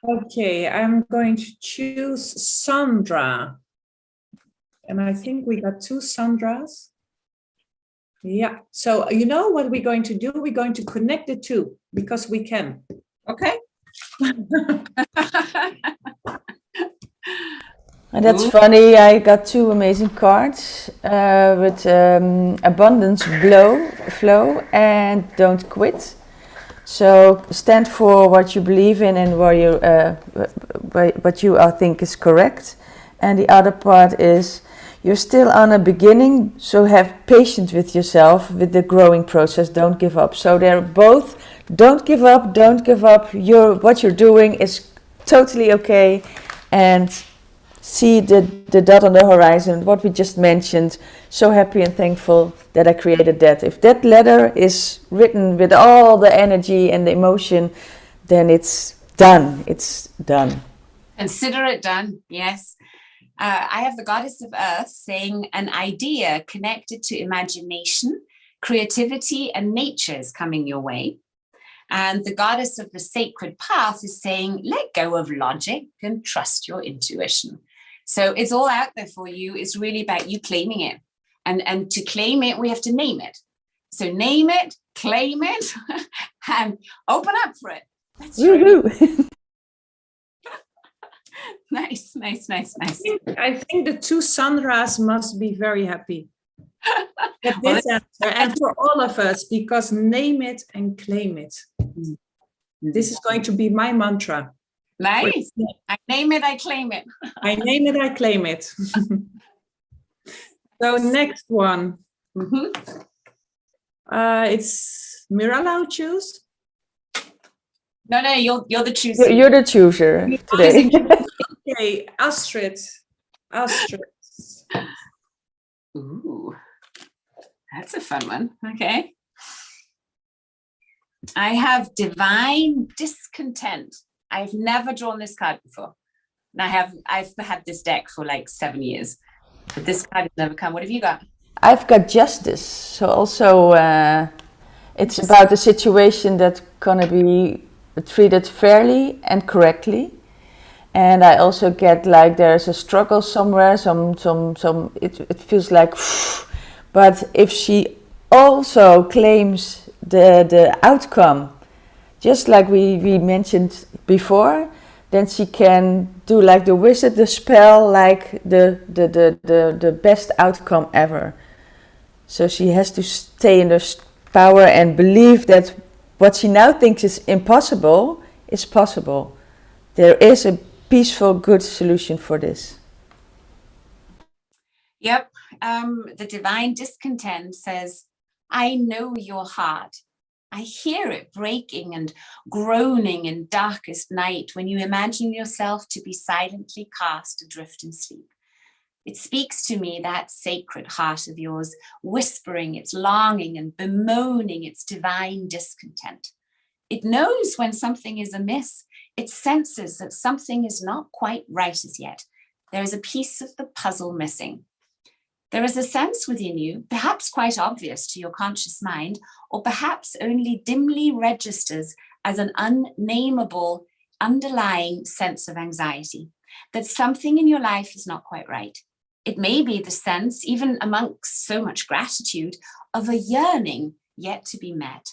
Okay, I'm going to choose Sandra. And I think we got two Sandras. Yeah, so you know what we're going to do? We're going to connect the two because we can. Okay? And that's funny, I got two amazing cards with abundance, flow, and don't quit. So stand for what you believe in and what you think is correct. And the other part is, you're still on a beginning, so have patience with yourself, with the growing process, don't give up. So they're both, don't give up, what you're doing is totally okay. And see the dot on the horizon, what we just mentioned, so happy and thankful that I created that. If that letter is written with all the energy and the emotion, then it's done. Consider it done, yes. I have the goddess of earth saying an idea connected to imagination, creativity, and nature is coming your way. And the goddess of the sacred path is saying, let go of logic and trust your intuition. So it's all out there for you. It's really about you claiming it. And to claim it, we have to name it. So name it, claim it, and open up for it. That's right. Nice. I think the two Sandras must be very happy. This answer, and for all of us, because name it and claim it. This is going to be my mantra. Nice. I name it, I claim it. I name it, I claim it. So next one. It's Mirella who choose. No, you're the chooser. You're the chooser today. Okay, Astrid. Ooh, that's a fun one. Okay. I have divine discontent. I've never drawn this card before. And I've had this deck for like 7 years. But this card has never come. What have you got? I've got justice. So also it's about a situation that's gonna be treated fairly and correctly. And I also get like there's a struggle somewhere, it feels like, but if she also claims the outcome, just like we mentioned before, then she can do like the wizard, the spell, like the best outcome ever. So she has to stay in her power and believe that what she now thinks is impossible is possible. There is a peaceful, good solution for this. Yep. The divine discontent says, I know your heart. I hear it breaking and groaning in darkest night when you imagine yourself to be silently cast adrift in sleep. It speaks to me, that sacred heart of yours, whispering its longing and bemoaning its divine discontent. It knows when something is amiss. It senses that something is not quite right as yet. There is a piece of the puzzle missing. There is a sense within you, perhaps quite obvious to your conscious mind, or perhaps only dimly registers as an unnameable underlying sense of anxiety, that something in your life is not quite right. It may be the sense, even amongst so much gratitude, of a yearning yet to be met,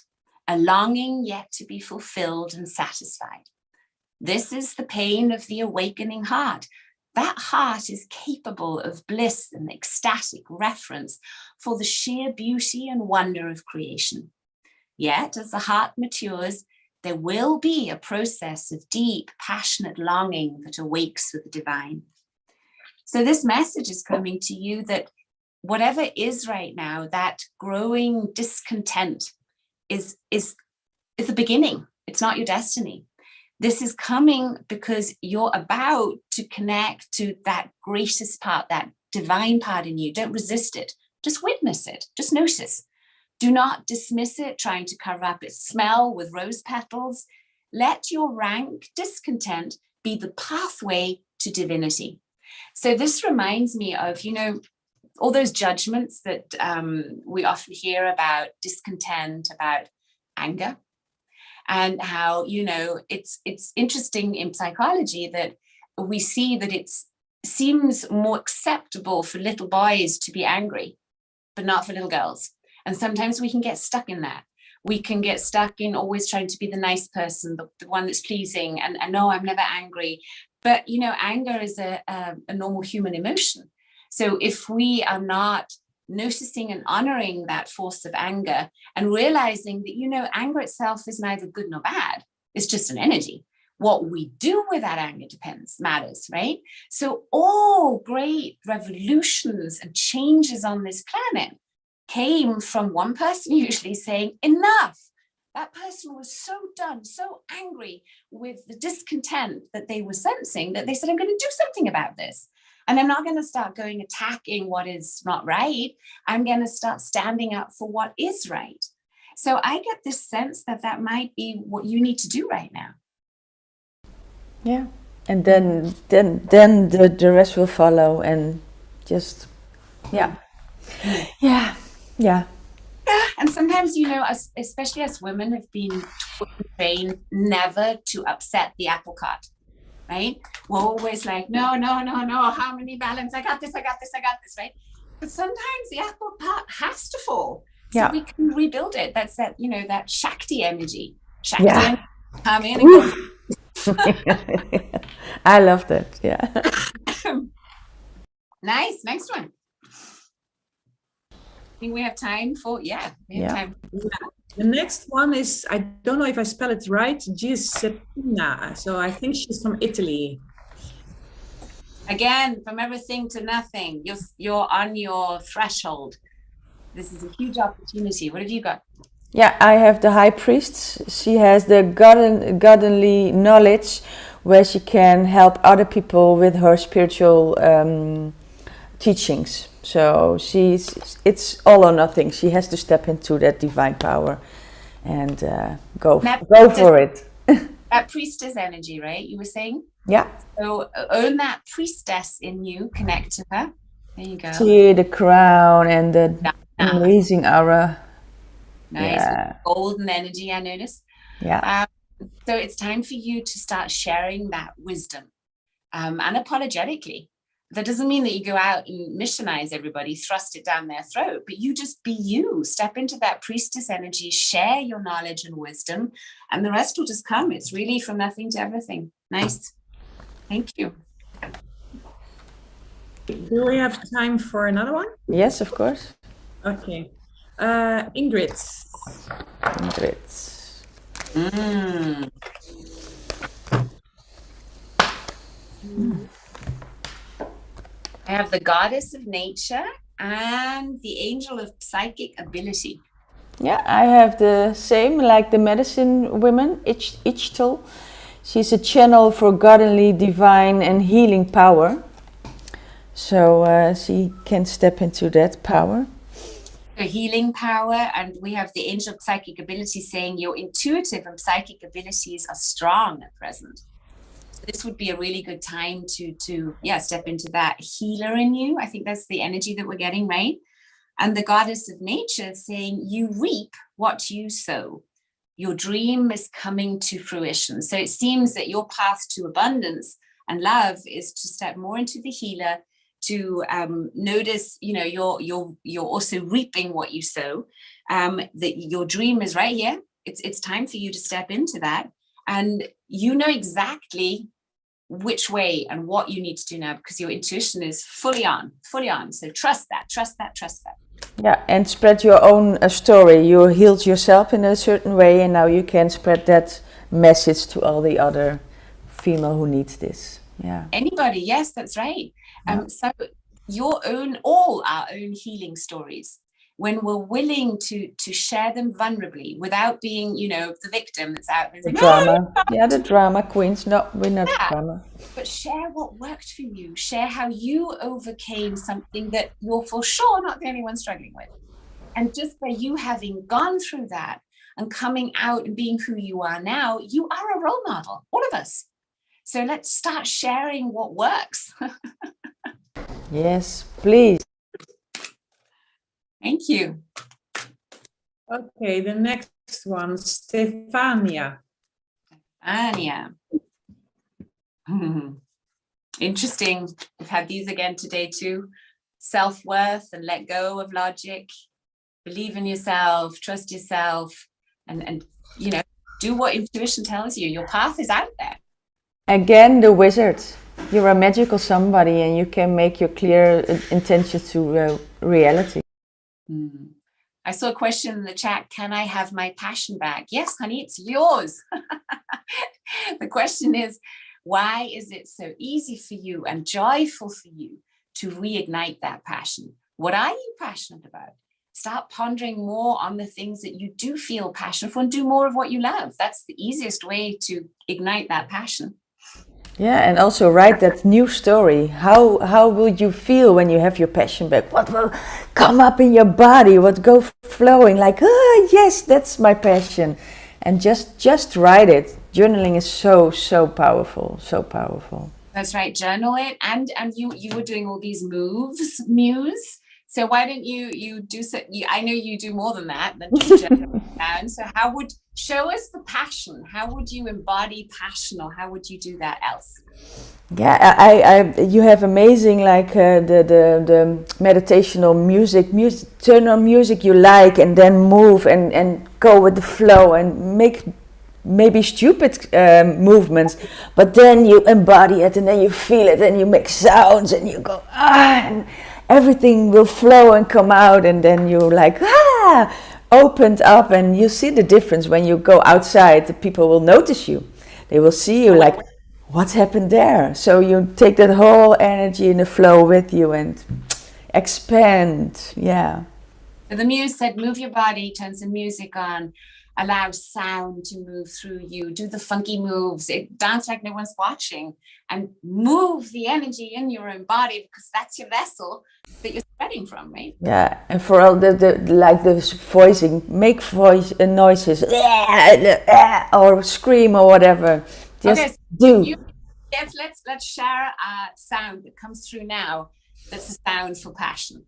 a longing yet to be fulfilled and satisfied. This is the pain of the awakening heart. That heart is capable of bliss and ecstatic reference for the sheer beauty and wonder of creation. Yet, as the heart matures, there will be a process of deep, passionate longing that awakes with the divine. So this message is coming to you that whatever is right now, that growing discontent is the beginning. It's not your destiny. This is coming because you're about to connect to that greatest part, that divine part in you. Don't resist it. Just witness it. Just notice. Do not dismiss it, trying to cover up its smell with rose petals. Let your rank discontent be the pathway to divinity. So this reminds me of, all those judgments that we often hear about discontent, about anger, and how, it's interesting in psychology that we see that it seems more acceptable for little boys to be angry, but not for little girls. And sometimes we can get stuck in that. We can get stuck in always trying to be the nice person, the one that's pleasing, and no, I'm never angry. But, anger is a normal human emotion. So if we are not noticing and honoring that force of anger and realizing that, anger itself is neither good nor bad, it's just an energy. What we do with that anger matters, right? So all great revolutions and changes on this planet came from one person usually saying, enough. That person was so done, so angry with the discontent that they were sensing that they said, I'm going to do something about this. And I'm not going to start going attacking what is not right. I'm going to start standing up for what is right. So I get this sense that might be what you need to do right now. Yeah. And then the rest will follow, and just, yeah. Yeah. Yeah. Yeah, and sometimes, especially as women, have been trained never to upset the apple cart, right? We're always like, no, harmony, balance, I got this, right? But sometimes the apple cart has to fall so we can rebuild it. That's that, that Shakti energy. Shakti come in and go. I love that, yeah. Nice, next one. I think we have time for, time. The next one is, I don't know if I spell it right, Giuseppina. So I think she's from Italy. Again, from everything to nothing. You're on your threshold. This is a huge opportunity. What have you got? Yeah, I have the High Priest. She has the godly knowledge where she can help other people with her spiritual teachings. So it's all or nothing. She has to step into that divine power and go for it. That priestess energy, right? You were saying? Yeah. So own that priestess in you, connect to her. There you go. See the crown and the amazing aura. Nice. Yeah. Golden energy, I noticed. Yeah. So it's time for you to start sharing that wisdom unapologetically. That doesn't mean that you go out and missionize everybody, thrust it down their throat, but you just be you. Step into that priestess energy, share your knowledge and wisdom, and the rest will just come. It's really from nothing to everything. Nice. Thank you. Do we have time for another one? Yes, of course. Okay. Ingrid. Ingrid. Mm. I have the goddess of nature and the angel of psychic ability. Yeah, I have the same, like the medicine women, Ichtal. She's a channel for godly, divine, and healing power. So she can step into that power. A healing power, and we have the angel of psychic ability saying your intuitive and psychic abilities are strong at present. So this would be a really good time to step into that healer in you. I think that's the energy that we're getting, right? And the goddess of nature saying you reap what you sow. Your dream is coming to fruition. So it seems that your path to abundance and love is to step more into the healer, to notice, you're also reaping what you sow. That your dream is right here. It's time for you to step into that, and you know exactly which way and what you need to do now, because your intuition is fully on. So trust that. Yeah, and spread your own story. You healed yourself in a certain way, and now you can spread that message to all the other female who needs this. Yeah. Anybody, yes, that's right. So all our own healing stories, when we're willing to share them vulnerably without being, the victim that's out there. The drama. Yeah, the drama queens. No, we're not drama. But share what worked for you. Share how you overcame something that you're for sure not the only one struggling with. And just by you having gone through that and coming out and being who you are now, you are a role model, all of us. So let's start sharing what works. Yes, please. Thank you. Okay, the next one, Stefania. Interesting. We've had these again today too. Self-worth and let go of logic. Believe in yourself, trust yourself, and do what intuition tells you. Your path is out there. Again, the wizard. You're a magical somebody, and you can make your clear intentions to reality. I saw a question in the chat. Can I have my passion back? Yes, honey, it's yours. The question is, why is it so easy for you and joyful for you to reignite that passion? What are you passionate about? Start pondering more on the things that you do feel passionate for and do more of what you love. That's the easiest way to ignite that passion. Yeah, and also write that new story. How will you feel when you have your passion back? What will come up in your body? What go flowing like, yes, that's my passion. And just write it. Journaling is so powerful, so powerful. That's right, journal it. And you were doing all these muse. So why don't you do so? I know you do more than that. Than journal down. So show us the passion. How would you embody passion, or how would you do that else? Yeah, I you have amazing the meditational music. Turn on music you like, and then move and go with the flow and make maybe stupid movements, but then you embody it and then you feel it and you make sounds and you go and everything will flow and come out, and then you like opened up, and you see the difference when you go outside. The people will notice you. They will see you like, what's happened there? So you take that whole energy in the flow with you and expand. Yeah. The muse said, move your body, turn some music on, allow sound to move through you, do the funky moves, dance like no one's watching, and move the energy in your own body, because that's your vessel that you're spreading from, right? Yeah, and for all the like the voicing, make voice noises or scream or whatever. Just do. Let's share a sound that comes through now. That's a sound for passion.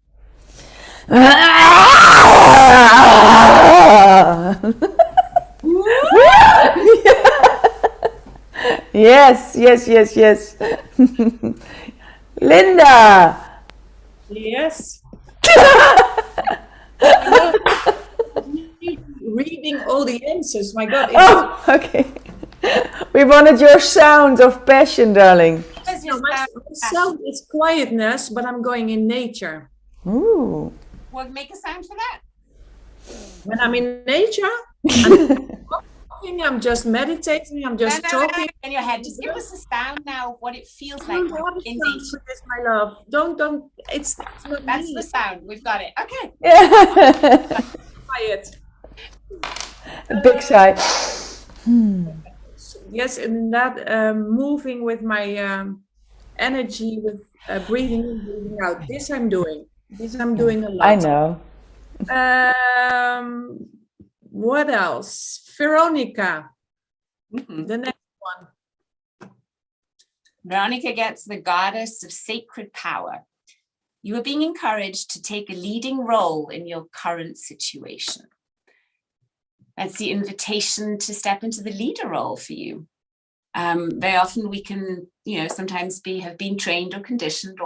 Yes. Linda. Yes. Reading all the answers. My God. Oh, okay. We wanted your sound of passion, darling. No, my sound is quietness, but I'm going in nature. Ooh. Well, make a sound for that. When I'm in nature, I'm just meditating, I'm just talking. In your head. Just give us a sound now of what it feels like Don't have a in sound nature. for this, my love. Don't. It's not That's me. the sound. We've got it. Okay. Quiet. A big sigh. Yes, and that moving with my energy, with breathing in, breathing out. This I'm doing. This I'm doing a lot. I know. What else? Veronica, Mm-hmm. the next one. Veronica gets the goddess of sacred power. You are being encouraged to take a leading role in your current situation. That's the invitation to step into the leader role for you. Very often we can, sometimes have been trained or conditioned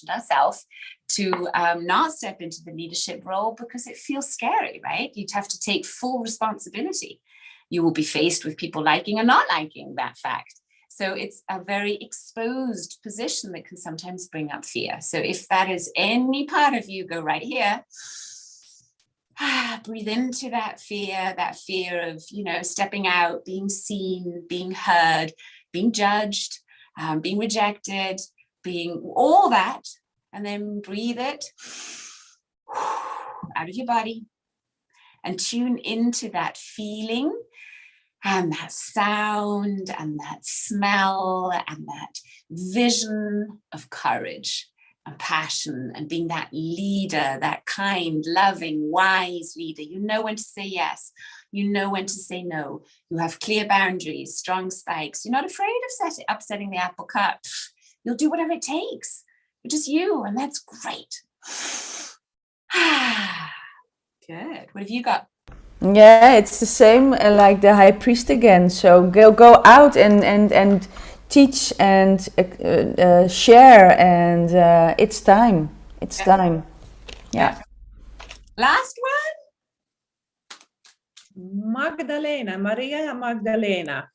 ourselves to not step into the leadership role because it feels scary, right? You'd have to take full responsibility. You will be faced with people liking or not liking that fact. So it's a very exposed position that can sometimes bring up fear. So if that is any part of you, go right here. Breathe into that fear of, stepping out, being seen, being heard, being judged, being rejected, being all that, and then breathe it out of your body and tune into that feeling and that sound and that smell and that vision of courage and passion and being that leader, that kind, loving, wise leader. You know when to say yes. You know when to say no. You have clear boundaries, strong spikes. You're not afraid of upsetting the apple cart. You'll do whatever it takes. You're just you, and that's great. Good. What have you got? Yeah, it's the same like the high priest again. So go out and teach and share, and it's time. It's time. Yeah. Last one. Maria Magdalena.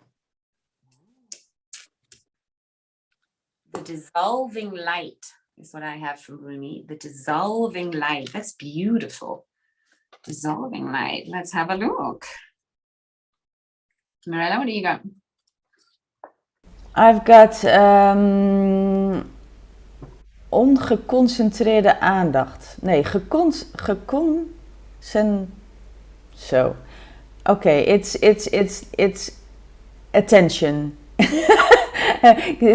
The dissolving light is what I have from Rumi. The dissolving light. That's beautiful. Dissolving light. Let's have a look. Mirella, what do you got? I've got ongeconcentreerde aandacht. Nee, So, okay, it's attention.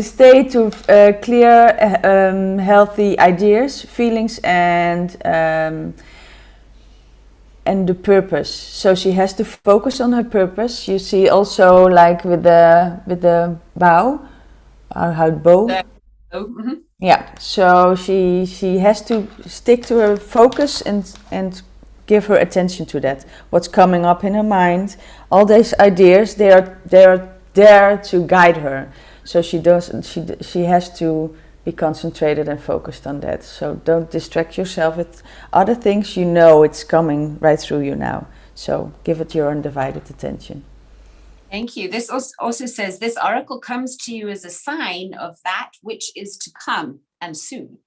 Stay to clear, healthy ideas, feelings, and the purpose. So she has to focus on her purpose. You see also like with the bow, how bow. Mm-hmm. Yeah. So she has to stick to her focus and give her attention to that. What's coming up in her mind, all these ideas, they are there to guide her. So she has to be concentrated and focused on that. So don't distract yourself with other things. You know it's coming right through you now. So give it your undivided attention. Thank you. This also says, this oracle comes to you as a sign of that which is to come and soon.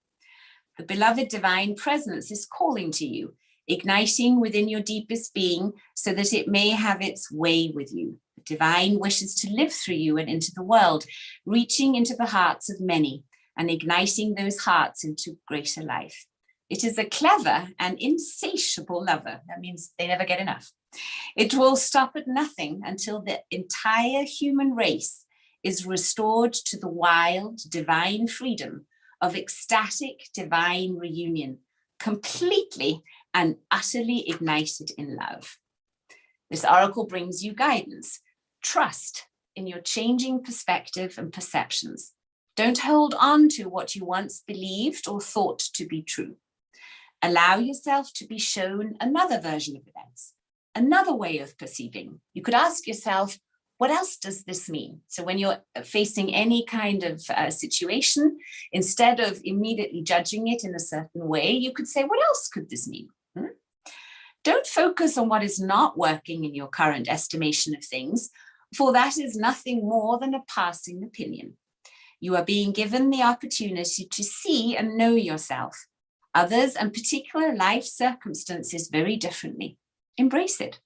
The beloved divine presence is calling to you, igniting within your deepest being so that it may have its way with you. The divine wishes to live through you and into the world, reaching into the hearts of many and igniting those hearts into greater life. It is a clever and insatiable lover. That means they never get enough. It will stop at nothing until the entire human race is restored to the wild, divine freedom of ecstatic, divine reunion, completely and utterly ignited in love. This oracle brings you guidance. Trust in your changing perspective and perceptions. Don't hold on to what you once believed or thought to be true. Allow yourself to be shown another version of events, another way of perceiving. You could ask yourself, what else does this mean? So when you're facing any kind of situation, instead of immediately judging it in a certain way, you could say, what else could this mean? Don't focus on what is not working in your current estimation of things, for that is nothing more than a passing opinion. You are being given the opportunity to see and know yourself. others and particular life circumstances very differently. Embrace it.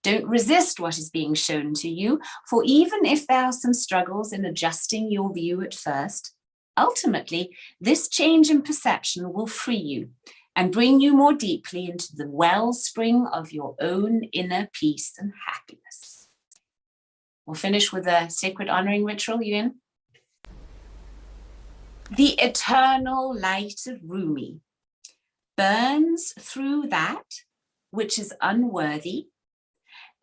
Don't resist what is being shown to you, for even if there are some struggles in adjusting your view at first, ultimately, this change in perception will free you and bring you more deeply into the wellspring of your own inner peace and happiness. We'll finish with a sacred honoring ritual, Yuan. The eternal light of Rumi burns through that which is unworthy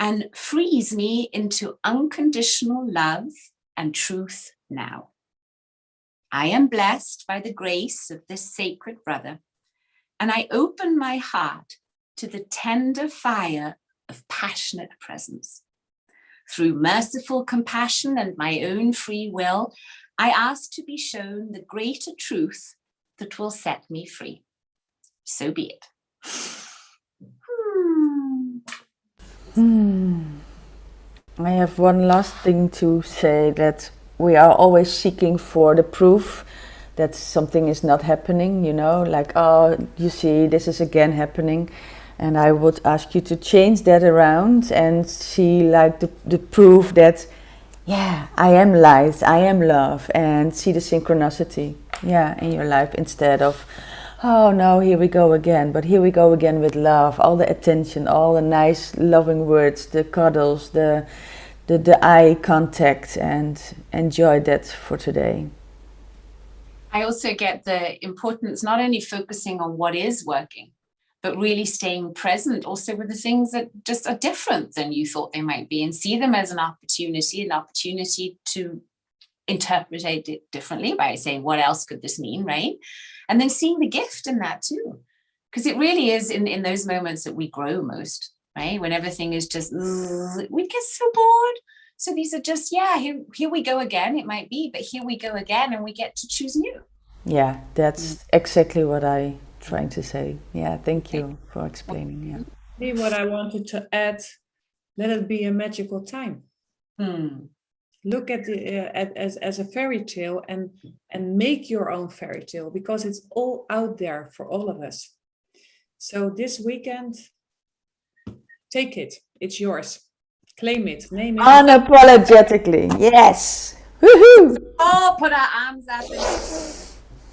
and frees me into unconditional love and truth now. I am blessed by the grace of this sacred brother, and I open my heart to the tender fire of passionate presence. Through merciful compassion and my own free will, I ask to be shown the greater truth that will set me free. So be it. I have one last thing to say, that we are always seeking for the proof that something is not happening, you know, like, oh, you see, this is again happening. And I would ask you to change that around and see like the proof that, yeah, I am light, I am love, and see the synchronicity, yeah, in your life, instead of, oh no, here we go again. But here we go again with love, all the attention, all the nice loving words, the cuddles, the eye contact, and enjoy that for today. I also get the importance, not only focusing on what is working, but really staying present also with the things that just are different than you thought they might be, and see them as an opportunity to interpret it differently by saying, what else could this mean, right? And then seeing the gift in that too. Because it really is in those moments that we grow most, right? When everything is just, we get so bored. So these are just, yeah, here we go again, it might be, but here we go again, and we get to choose new. Yeah, that's exactly what I'm trying to say. Yeah, thank you for explaining. Yeah. See what I wanted to add, let it be a magical time. Look at it as a fairy tale and make your own fairy tale, because it's all out there for all of us. So this weekend, take it. It's yours. Claim it. Name it. Unapologetically. Yes. Woohoo! All put our arms up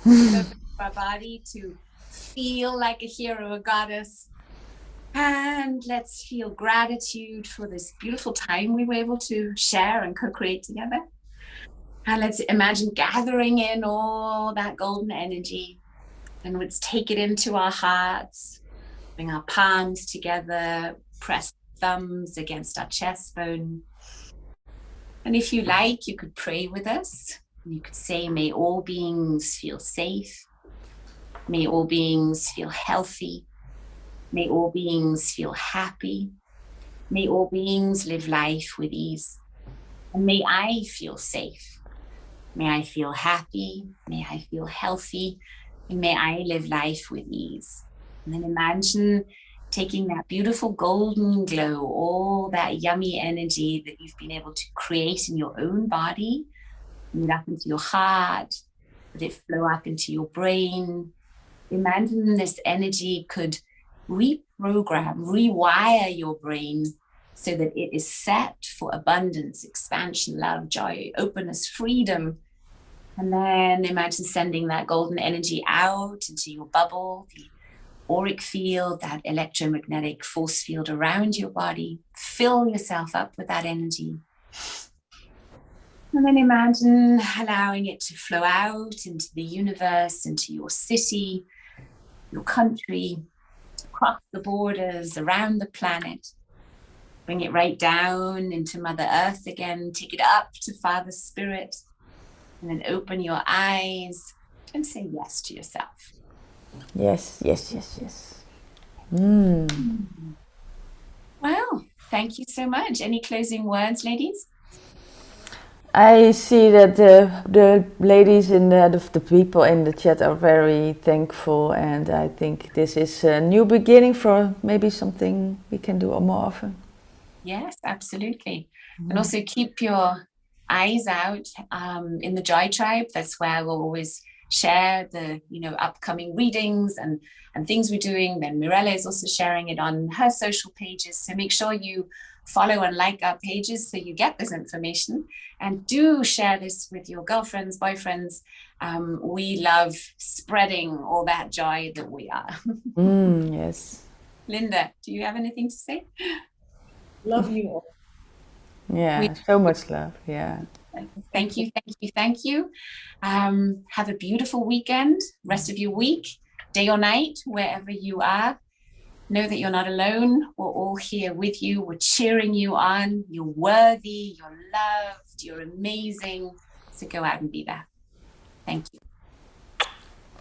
and our body to feel like a hero, a goddess. And let's feel gratitude for this beautiful time we were able to share and co-create together. And let's imagine gathering in all that golden energy, and let's take it into our hearts, bring our palms together, press thumbs against our chest bone. And if you like, you could pray with us. You could say, may all beings feel safe. May all beings feel healthy. May all beings feel happy. May all beings live life with ease. And may I feel safe. May I feel happy. May I feel healthy. And may I live life with ease. And then imagine taking that beautiful golden glow, all that yummy energy that you've been able to create in your own body, bring it up into your heart, let it flow up into your brain. Imagine this energy could reprogram, rewire your brain so that it is set for abundance, expansion, love, joy, openness, freedom. And then imagine sending that golden energy out into your bubble, the auric field, that electromagnetic force field around your body. Fill yourself up with that energy. And then imagine allowing it to flow out into the universe, into your city, your country, across the borders, around the planet. Bring it right down into Mother Earth again. Take it up to Father Spirit. And then open your eyes and say yes to yourself. Yes, yes, yes, yes. Well, thank you so much. Any closing words, ladies? I see that the ladies the people in the chat are very thankful, and I think this is a new beginning for maybe something we can do more often. Yes, absolutely. And also keep your eyes out in the Joy Tribe. That's where we'll always share the, upcoming readings and things we're doing. Then Mirella is also sharing it on her social pages. So make sure you follow and like our pages so you get this information, and do share this with your girlfriends, boyfriends. We love spreading all that joy that we are. Yes. Linda, do you have anything to say? Love you all. Yeah, so much love. Yeah. Thank you. Have a beautiful weekend, rest of your week, day or night, wherever you are. Know that you're not alone. We're all here with you. We're cheering you on. You're worthy, you're loved, you're amazing. So go out and be that. Thank you.